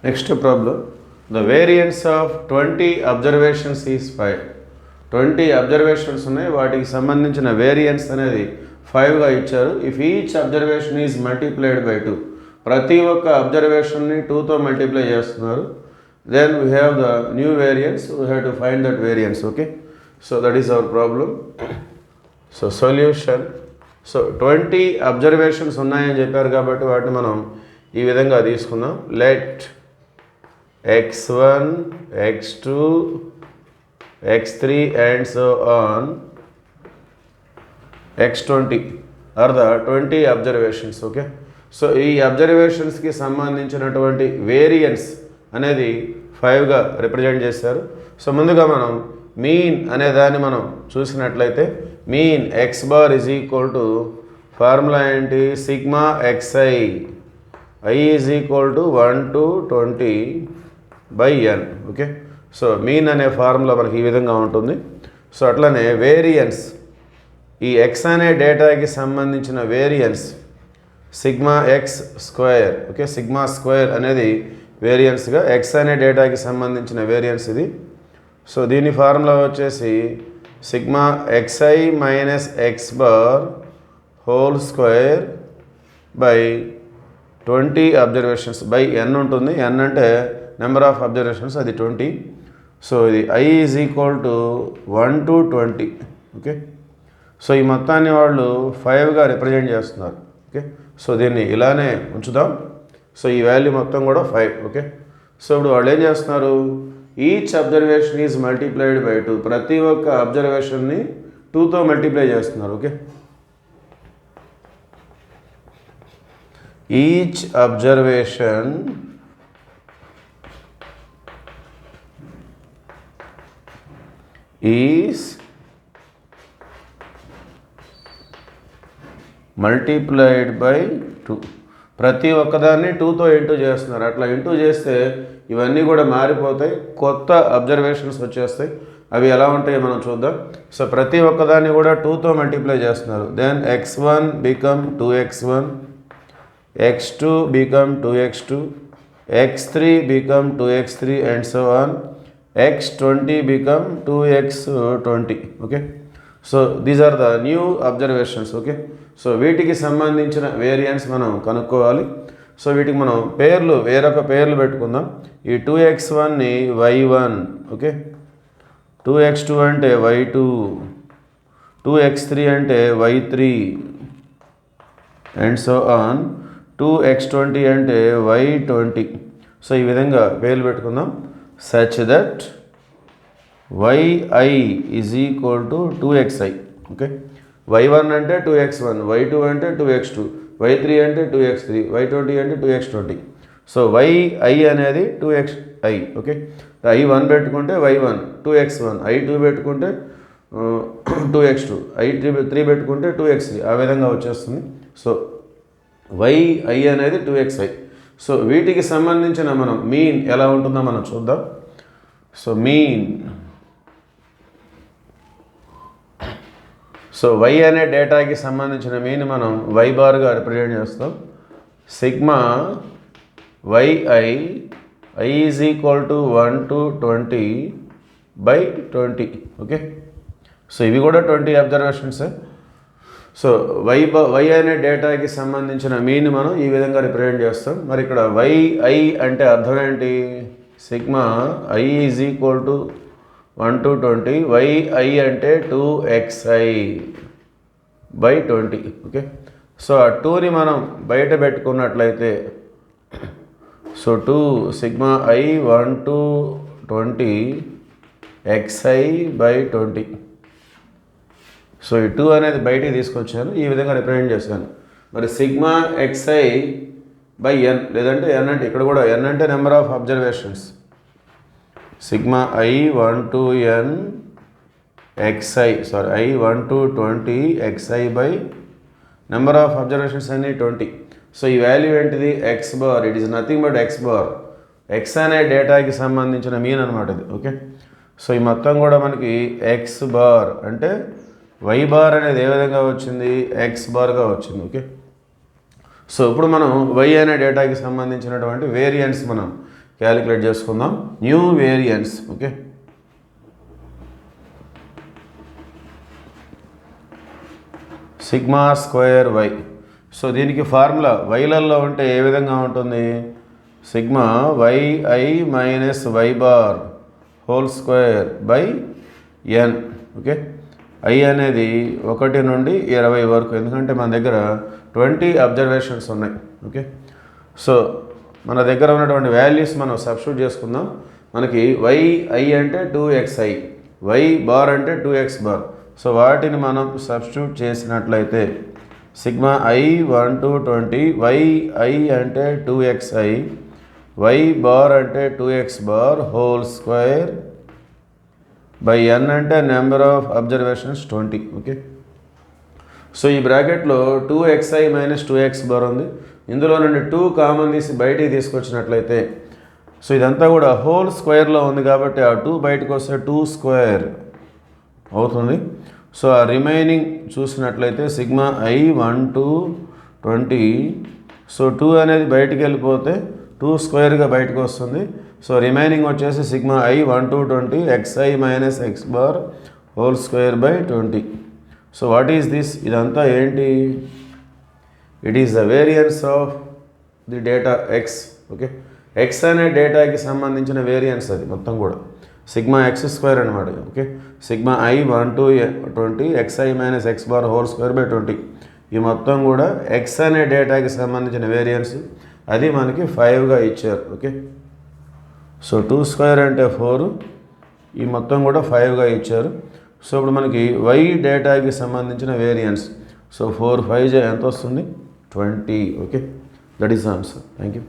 Next problem. The variance of 20 observations is 5. 20 observations ఉన్నాయి వాటికి సంబంధించిన వేరియన్స్ అనేది 5గా ఇచ్చారు. If each observation is multiplied by 2, ప్రతి ఒక్క అబ్జర్వేషన్ని 2తో మల్టిప్లై చేస్తున్నారు. Then we have the new variance, we have to find that variance. Okay, so that is our problem. So solution. So 20 observations ఉన్నాయని చెప్పారు కాబట్టి వాటిని మనం ఈ విధంగా తీసుకుందాం. Let x1, x2, x3 and so on x20 are the 20 observations. Okay, so ఈ అబ్జర్వేషన్స్కి సంబంధించినటువంటి వేరియన్స్ అనేది 5గా రిప్రజెంట్ చేశారు. సో ముందుగా మనం మీన్ అనే దాన్ని మనం చూసినట్లయితే mean x bar is equal to formula ఏంటి, sigma x i i is equal to 1 to 20 by n. Okay, so mean అనే ఫార్ములా మనకి ఈ విధంగా ఉంటుంది. సో అట్లనే వేరియన్స్, ఈ ఎక్స్ అనే డేటాకి సంబంధించిన variance sigma X square. Okay, sigma square అనేది వేరియన్స్గా ఎక్స్ అనే డేటాకి సంబంధించిన వేరియన్స్ ఇది. సో దీని ఫార్ములా వచ్చేసి sigma x i minus x bar whole square by 20 observations by n ఉంటుంది. ఎన్ అంటే నెంబర్ ఆఫ్ అబ్జర్వేషన్స్, అది 20. సో ఇది I is equal to 1 to 20. Okay, so ఈ మొత్తాన్ని వాళ్ళు 5గా రిప్రజెంట్ చేస్తున్నారు. ఓకే, సో దీన్ని ఇలానే ఉంచుదాం. సో ఈ వాల్యూ మొత్తం కూడా 5. ఓకే, సో ఇప్పుడు వాళ్ళు ఏం చేస్తున్నారు, each observation is multiplied by 2, ప్రతి ఒక్క అబ్జర్వేషన్ని 2తో మల్టిప్లై చేస్తున్నారు. Okay, each observation is multiplied by 2, ప్రతి ఒక్కదాన్ని 2తో ఇంటూ చేస్తున్నారు. అట్లా ఇంటూ చేస్తే ఇవన్నీ కూడా మారిపోతాయి, కొత్త అబ్జర్వేషన్స్ వచ్చేస్తాయి. అవి ఎలా ఉంటాయో మనం చూద్దాం. సో ప్రతి ఒక్కదాన్ని కూడా 2తో మల్టిప్లై చేస్తున్నారు. Then x1 become 2x1, x2 become 2x2, x3 become 2x3 and so on, x20 become 2x20. okay, so these are the new observations. okay, so వీటికి సంబంధించిన వేరియన్స్ మనం కనుక్కోవాలి. సో వీటికి మనం పేర్లు, వేరొక పేర్లు పెట్టుకుందాం. ఈ 2x1ని y1, ఓకే, 2x2 అంటే y2, 2x3 అంటే y3 and so on, 2x20 అంటే y20. సో ఈ విధంగా పేర్లు పెట్టుకుందాం. Such that yi is equal to 2xi. Okay, y1 అంటే 2x1, y2 అంటే 2x2, y3 అంటే 2x3, y20 అంటే 2x20. సో yi అనేది 2xi. ఓకే, i1 పెట్టుకుంటే y1 2x1, i2 పెట్టుకుంటే 2x2, i3 పెట్టుకుంటే 2x3, ఆ విధంగా వచ్చేస్తుంది. సో yi అనేది 2xi. సో వీటికి సంబంధించిన మనం మీన్ ఎలా ఉంటుందో మనం చూద్దాం. సో మీన్, సో y అనే డేటాకి సంబంధించిన మీన్ మనం y బార్గా రిప్రజెంట్ చేస్తాం. Sigma yi i is equal to 1 to 20 by 20. Okay, so ఇవి కూడా 20 అబ్జర్వేషన్సే. సో y అనే డేటాకి సంబంధించిన మీన్ మనం ఈ విధంగా రిప్రజెంట్ చేస్తాం. మరి ఇక్కడ yi అంటే అర్థం ఏంటి, sigma i is equal to 1 to 20, yi అంటే 2xi బై 20. ఓకే, సో ఆ 2ని మనం బయట పెట్టుకున్నట్లయితే, so 2 sigma i 1 to 20 xi by 20. So ఈ 2 అనేది బయటికి తీసుకొచ్చాను, ఈ విధంగా రిప్రజెంట్ చేశాను. మరి సిగ్మా xi బై ఎన్, లేదంటే ఎన్ అంటే ఇక్కడ కూడా ఎన్ అంటే number of observations, sigma i 1 to n xi, sorry i 1 to 20 xi by number of observations అన్ని 20. సో ఈ వాల్యూ ఏంటిది, X bar. It is nothing but X bar. X అనే డేటాకి సంబంధించిన మీన్ అనమాట ఇది. ఓకే, సో ఈ మొత్తం కూడా మనకి ఎక్స్ బార్ అంటే y బార్ అనేది ఏ విధంగా వచ్చింది, ఎక్స్ బార్గా వచ్చింది. ఓకే, సో ఇప్పుడు మనం y అనే డేటాకి సంబంధించినటువంటి వేరియన్స్ మనం క్యాలిక్యులేట్ చేసుకుందాం. New variance. Okay, sigma square y. So దీనికి ఫార్ములా వైలలో ఉంటే ఏ విధంగా ఉంటుంది? Sigma y i minus y bar whole square by n. Okay, i అనేది 1 నుండి 20 వరకు, ఎందుకంటే మన దగ్గర 20 అబ్జర్వేషన్స్ ఉన్నాయి. ఓకే, సో మన దగ్గర ఉన్నటువంటి వాల్యూస్ మనం సబ్స్టిట్యూట్ చేసుకుందాం. మనకి వైఐ అంటే 2xi, వై బార్ అంటే 2x బార్. సో వాటిని మనం సబ్స్టిట్యూట్ చేసినట్లయితే సిగ్మా ఐ 1 to 20, వైఐ అంటే 2xi, వై బార్ అంటే 2x bar whole square by n అంటే number of observations 20. Okay, so ఈ బ్రాకెట్లో 2xi మైనస్ 2x బార్ ఉంది. ఇందులో నుండి 2 కామన్ తీసి బయటికి తీసుకొచ్చినట్లయితే, సో ఇదంతా కూడా హోల్ స్క్వేర్లో ఉంది కాబట్టి ఆ 2 బయటకు వస్తే 2 స్క్వేర్ అవుతుంది. సో ఆ రిమైనింగ్ చూసినట్లయితే సిగ్మా ఐ 1 to 20, సో 2 అనేది బయటికి వెళ్ళిపోతే 2 స్క్వేర్గా బయటకు వస్తుంది. సో రిమైనింగ్ వచ్చేసి sigma I 1 to 20 xi minus x bar whole square by 20. So what is this? ఇదంతా ఏంటి? It is the variance of the data X. Okay, X అనే డేటాకి సంబంధించిన వేరియన్స్ అది మొత్తం కూడా సిగ్మా ఎక్స్ స్క్వేర్ అనమాట. Okay, sigma I 1 to 20 xi minus x bar whole square by 20. ఈ మొత్తం కూడా ఎక్స్ అనే డేటాకి సంబంధించిన వేరియన్స్, అది మనకి 5గా ఇచ్చారు. ఓకే, సో 2 స్క్వేర్ అంటే 4, ఈ మొత్తం కూడా 5గా ఇచ్చారు. సో ఇప్పుడు మనకి వై డేటాకి సంబంధించిన వేరియన్స్, సో 4 5 ఎంత వస్తుంది? 20. Okay, that is answer. Thank you.